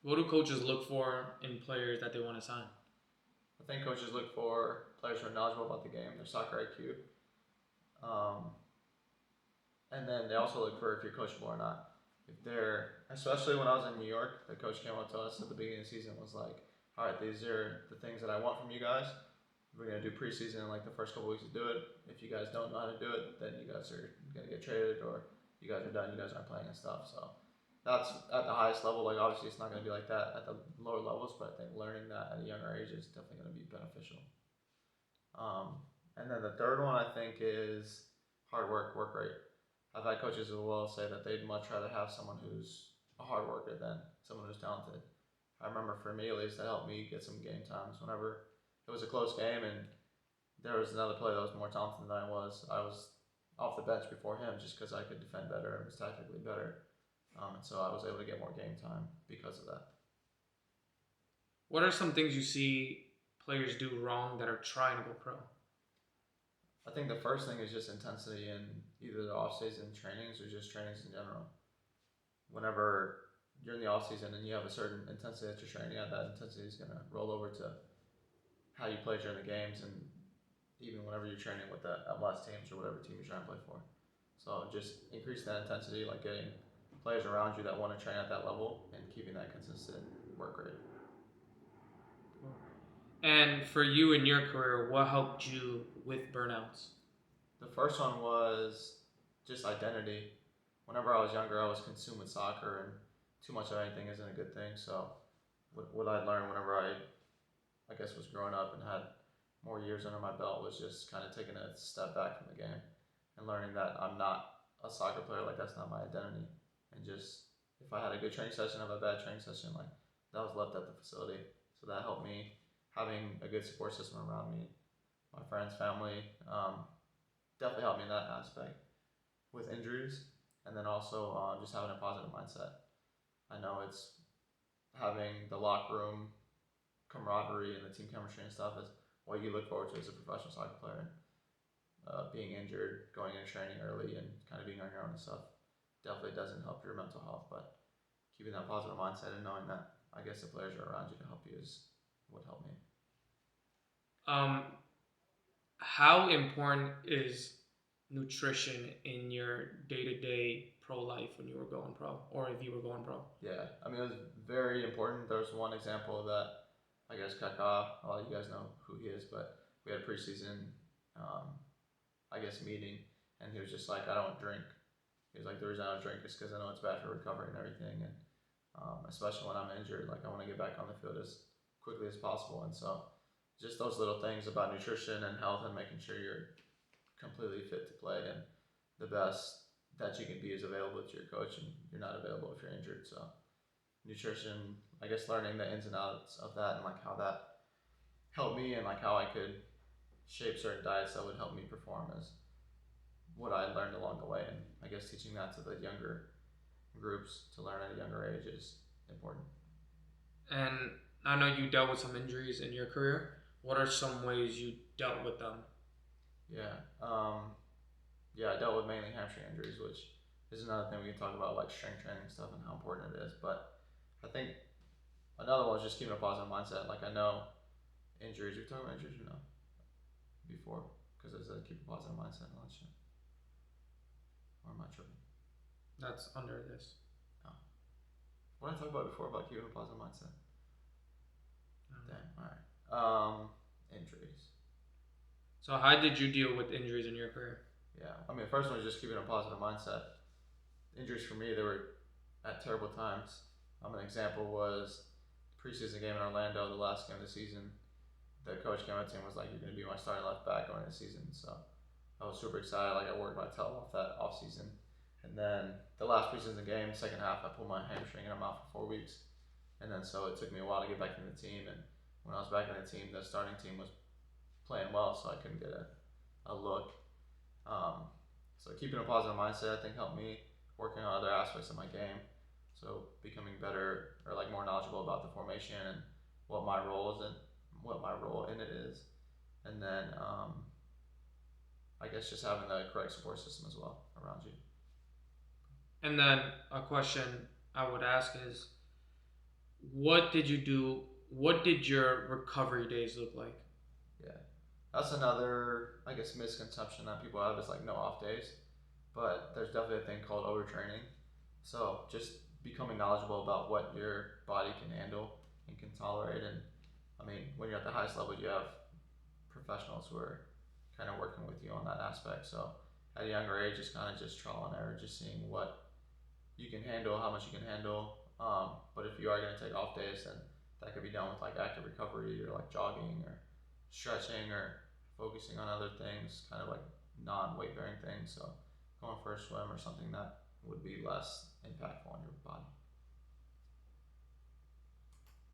What do coaches look for in players that they want to sign? I think coaches look for players who are knowledgeable about the game, their soccer IQ, um, and then they also look for if you're coachable or not. If they're, especially when I was in New York, the coach came up to us at the beginning of the season was like, "All right, these are the things that I want from you guys. We're gonna do preseason like the first couple weeks to do it. If you guys don't know how to do it, then you guys are gonna get traded or you guys are done. You guys aren't playing and stuff." So that's at the highest level. Like obviously, it's not gonna be like that at the lower levels, but I think learning that at a younger age is definitely gonna be beneficial. Um, and then the third one I think is hard work, work rate. I've had coaches as well say that they'd much rather have someone who's a hard worker than someone who's talented. I remember for me at least, that helped me get some game times whenever it was a close game and there was another player that was more talented than I was. I was off the bench before him just because I could defend better and was tactically better. And so I was able to get more game time because of that. What are some things you see players do wrong that are trying to go pro? I think the first thing is just intensity in either the off season trainings or just trainings in general. Whenever you're in the off season and you have a certain intensity that you're training at, that intensity is going to roll over to how you play during the games and even whenever you're training with the MLS teams or whatever team you're trying to play for. So just increase that intensity, like getting players around you that want to train at that level and keeping that consistent work rate. And for you in your career, what helped you with burnouts? The first one was just identity. Whenever I was younger, I was consumed with soccer, and too much of anything isn't a good thing. So, what I learned whenever I guess, was growing up and had more years under my belt was just kind of taking a step back from the game and learning that I'm not a soccer player. Like that's not my identity. And just if I had a good training session, have a bad training session, like that was left at the facility. So that helped me having a good support system around me, my friends, family, definitely helped me in that aspect with injuries, and then also just having a positive mindset. I know it's having the locker room camaraderie and the team chemistry and stuff is what you look forward to as a professional soccer player. Being injured, going into training early, and kind of being on your own and stuff definitely doesn't help your mental health. But keeping that positive mindset and knowing that I guess the players are around you to help you is what helped me. Um, how important is nutrition in your day to day pro life when you were going pro, or if you were going pro? Yeah, I mean it was very important. There's one example that I guess Kaká, a lot of you guys know who he is, but we had a preseason, um, I guess meeting, and he was just like, I don't drink. He was like, the reason I don't drink is because I know it's bad for recovery and everything, and especially when I'm injured, like I want to get back on the field as quickly as possible. And so, just those little things about nutrition and health and making sure you're completely fit to play and the best that you can be is available to your coach, and you're not available if you're injured. So, nutrition, I guess, learning the ins and outs of that and like how that helped me and like how I could shape certain diets that would help me perform is what I learned along the way. And I guess teaching that to the younger groups to learn at a younger age is important. And I know you dealt with some injuries in your career. What are some ways you dealt with them? Yeah. Yeah, I dealt with mainly hamstring injuries, which is another thing we can talk about, like strength training stuff and how important it is. But I think another one is just keeping a positive mindset. Like I know injuries. We've talked about injuries, before, because I said keep a positive mindset and all that shit. Or am I tripping? That's under this. No. What did I talk about before about keeping a positive mindset? Damn. All right. Injuries. So, how did you deal with injuries in your career? Yeah. I mean, the first one is just keeping a positive mindset. Injuries for me, they were at terrible times. An example was preseason game in Orlando, the last game of the season. The coach came up to me and was like, "You're going to be my starting left back going into the season." So I was super excited. Like I worked my tail off that off season, and then the last preseason game, second half, I pulled my hamstring and I'm out for 4 weeks. And then so it took me a while to get back in the team. And when I was back in the team, the starting team was playing well, so I couldn't get a look. Um, so keeping a positive mindset, I think, helped me working on other aspects of my game. So becoming better or like more knowledgeable about the formation and what my role is and what my role in it is, and then I guess just having the correct support system as well around you. And then a question I would ask is what did you do? What did your recovery days look like? Yeah, that's another, I guess, misconception that people have is like no off days, but there's definitely a thing called overtraining. So just becoming knowledgeable about what your body can handle and can tolerate, and I mean, when you're at the highest level, you have professionals who are kind of working with you on that aspect. So at a younger age, it's kind of just trial and error, just seeing what you can handle, how much you can handle. But if you are going to take off days, then that could be done with like active recovery or like jogging or stretching or focusing on other things, kind of like non weight bearing things. So going for a swim or something that would be less impactful on your body.